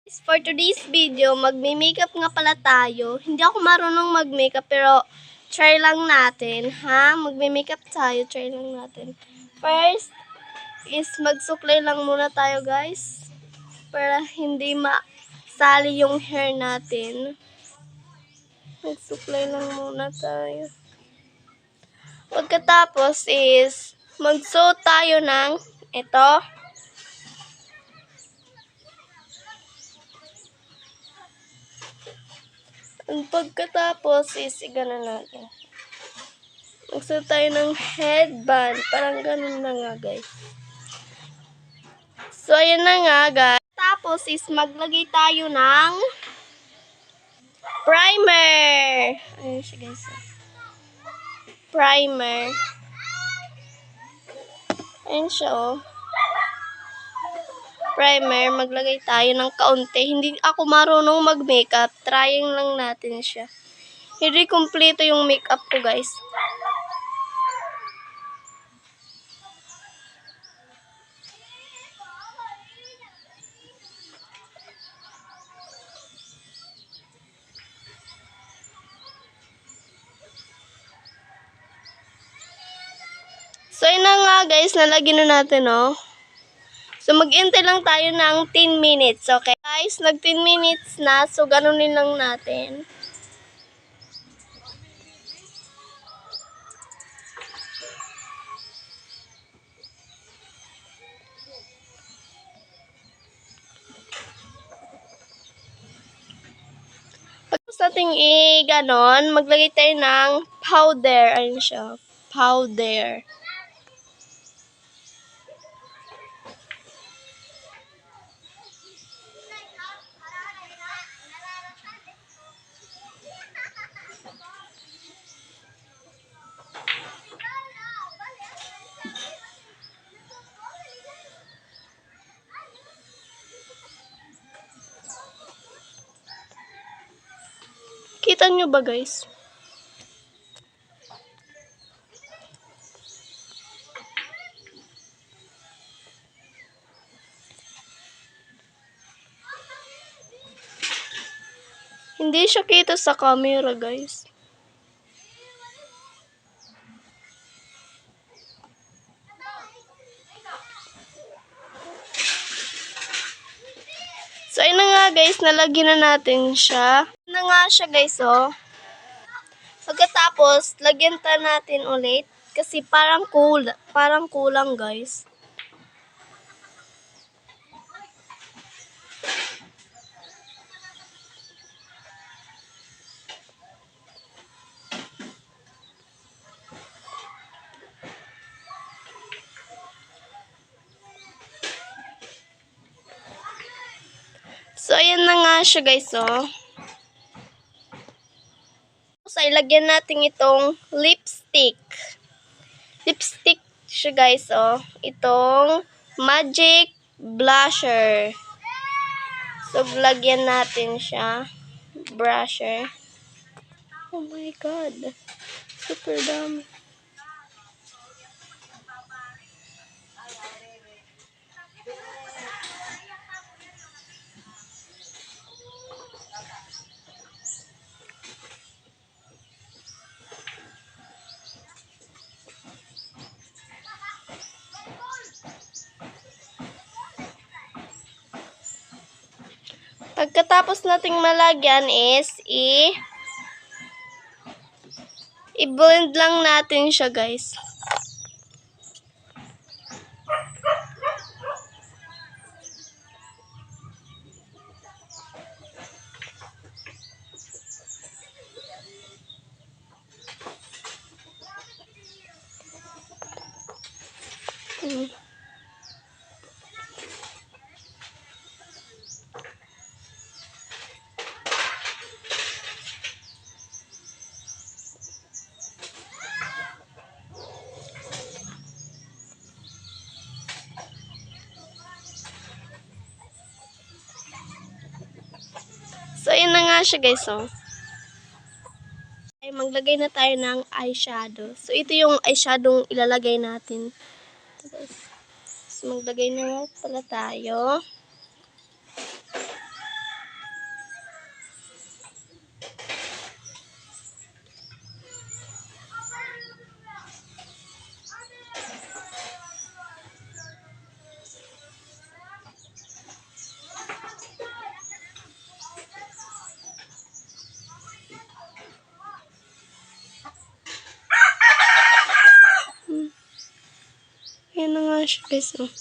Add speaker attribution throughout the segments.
Speaker 1: For today's video, magme-makeup nga pala tayo. Hindi ako marunong mag-makeup pero try lang natin, ha? Magme-makeup tayo, try lang natin. First is magsuklay lang muna tayo, guys. Para hindi masali yung hair natin. Magsuklay lang muna tayo. Pagkatapos is magsuot tayo ng ito. Ang pagkatapos is igana natin. Magsuot tayo ng headband. Parang ganun na nga, guys. So, ayan na nga, guys. Tapos is maglagay tayo ng primer. Ayan siya, guys. Primer. Ayan siya, oh. Primer. Maglagay tayo ng kaunti. Hindi ako marunong mag-makeup. Trying lang natin siya. Hindi kompleto yung makeup ko, guys. So, yun na nga, guys. Nalagyan na natin, oh. So, mag-intay lang tayo ng 10 minutes, okay? Guys, nag 10 minutes na. So, ganunin lang natin. Pagkatapos natin i-ganon, maglagay tayo ng powder. Ayun siya. Powder. Kita nyo ba, guys? Hindi siya kita sa camera, guys. So, ayun na nga, guys. Nalagyan na natin siya. Ayun na nga siya, guys, oh. Pagkatapos, lagyan ta natin ulit. Kasi parang kulang, guys. So, ayan na nga siya, guys, oh. So, ilagyan natin itong lipstick. Lipstick siya, guys, oh. Itong Magic Blusher. So, lagyan natin siya. Brusher. Oh my God. Super dami. Pagkatapos nating malagyan is i-blend lang natin siya, guys. So, yun na nga siya, guys, oh. Ay, maglagay na tayo ng eyeshadow. So, ito yung eyeshadow ilalagay natin. So, maglagay na nga pala tayo. siya guys. Oh.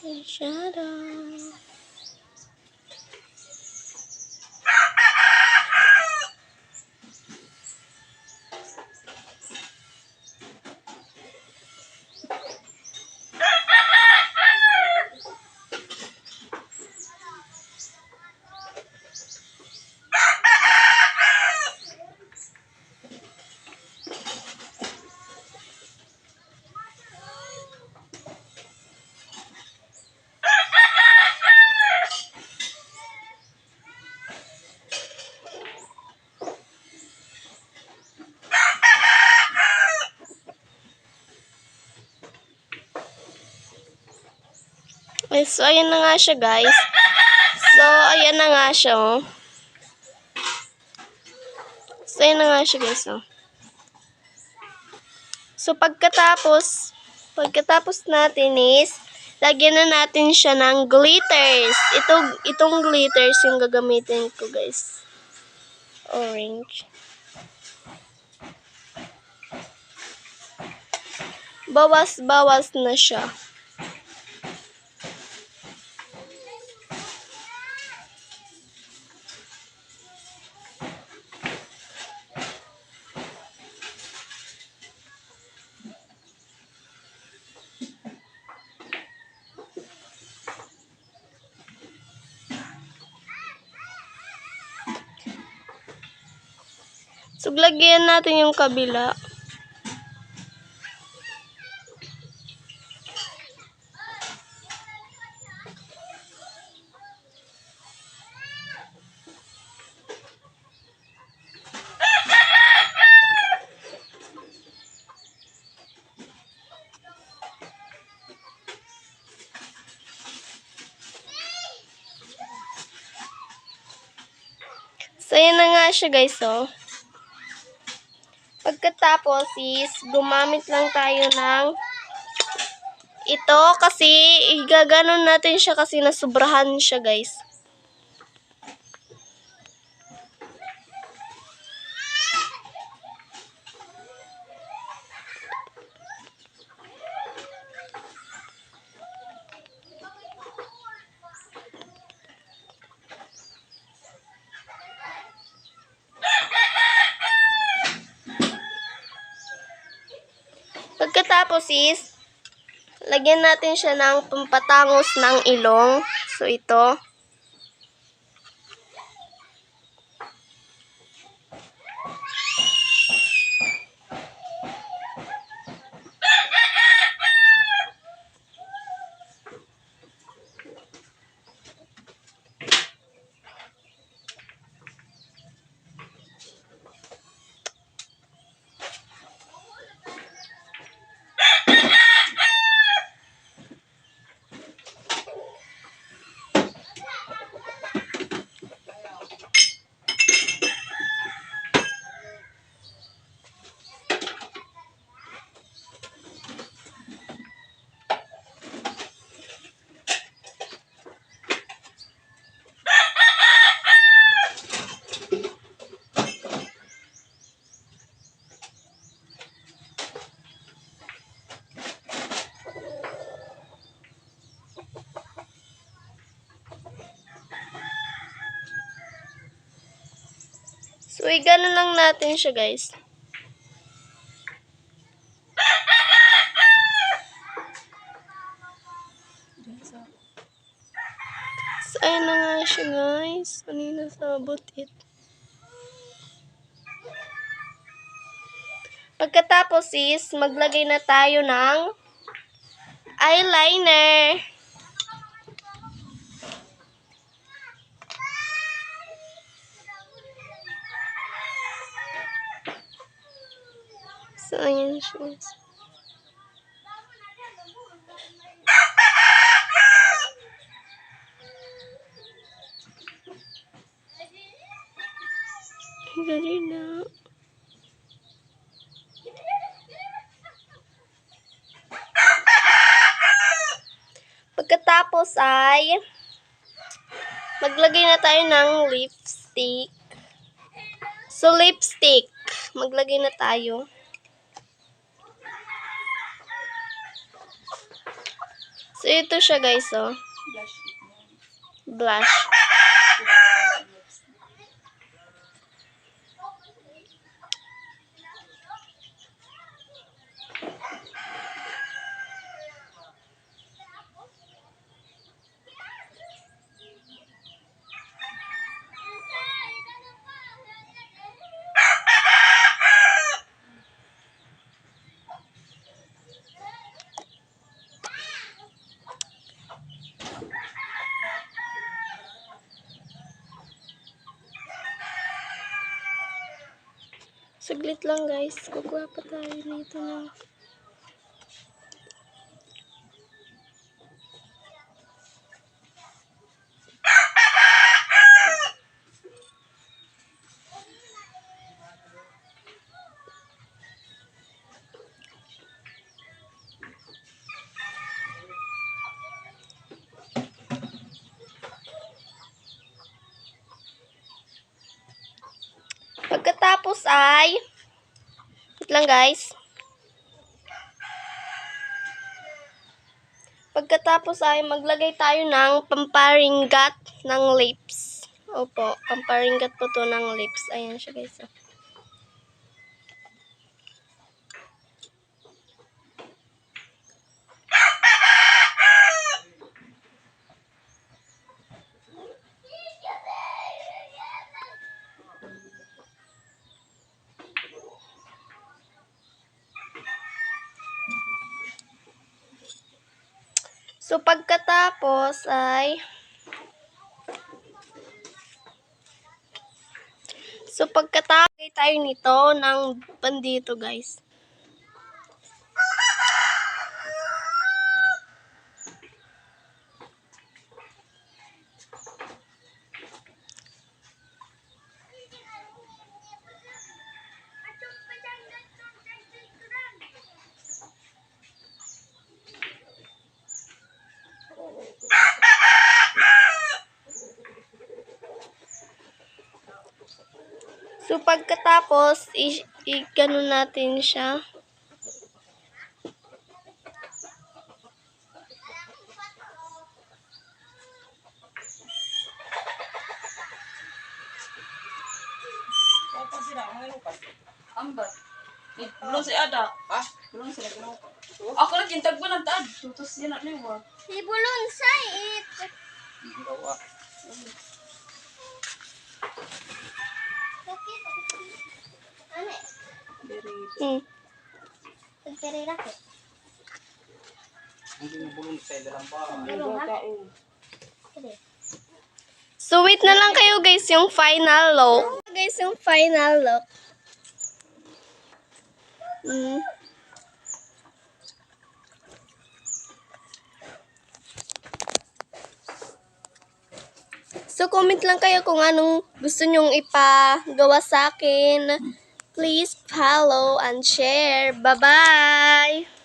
Speaker 1: Eyeshadow. Okay, so, ayan na nga siya, guys. So, ayan na nga siya, oh. So, ayan na nga siya, guys, oh. So, pagkatapos natin is, lagyan na natin siya ng glitters. Itong glitters yung gagamitin ko, guys. Orange. Bawas-bawas na siya. So, lagyan natin yung kabila. So, ayan na nga siya, guys, oh. Pagkatapos is, gumamit lang tayo ng ito kasi, igaganon natin siya kasi nasubrahan siya, guys. Pagkatapos is, lagyan natin siya ng pampatangos ng ilong. So, ito. So, gano'n lang natin siya, guys. So, ayun na nga siya, guys. Kanina sabot it. Pagkatapos is, maglagay na tayo ng eyeliner. So, ayan siya. Galing na. Pagkatapos ay, maglagay na tayo ng lipstick. So, lipstick. Maglagay na tayo. So, ito siya guys, oh. Blush. Saglit lang guys. Kukuha pa tayo nito na. Pagkatapos ay, wait lang guys. Pagkatapos ay maglagay tayo ng pamparinggat ng lips. Opo, pamparinggat po to ng lips. Ayan siya guys. So, pagkatapos ay tayo nito ng bandito, guys. So, pagkatapos, i-gano natin siya.
Speaker 2: Ambat. Belum si ada. Ah, belum sila ginawa. Ako lang kintag ba ng taad. Tutos yan na liwa.
Speaker 1: Ibulon sa it.
Speaker 2: Gawa.
Speaker 1: Ano?
Speaker 2: Very.
Speaker 1: Pagkari raket.
Speaker 2: Hindi mo bulong sa dalam ba.
Speaker 1: So, wait na lang kayo guys yung final look. Guys, yung final look. So, comment lang kayo kung anong gusto nyong ipagawa sa akin. Please follow and share. Bye-bye!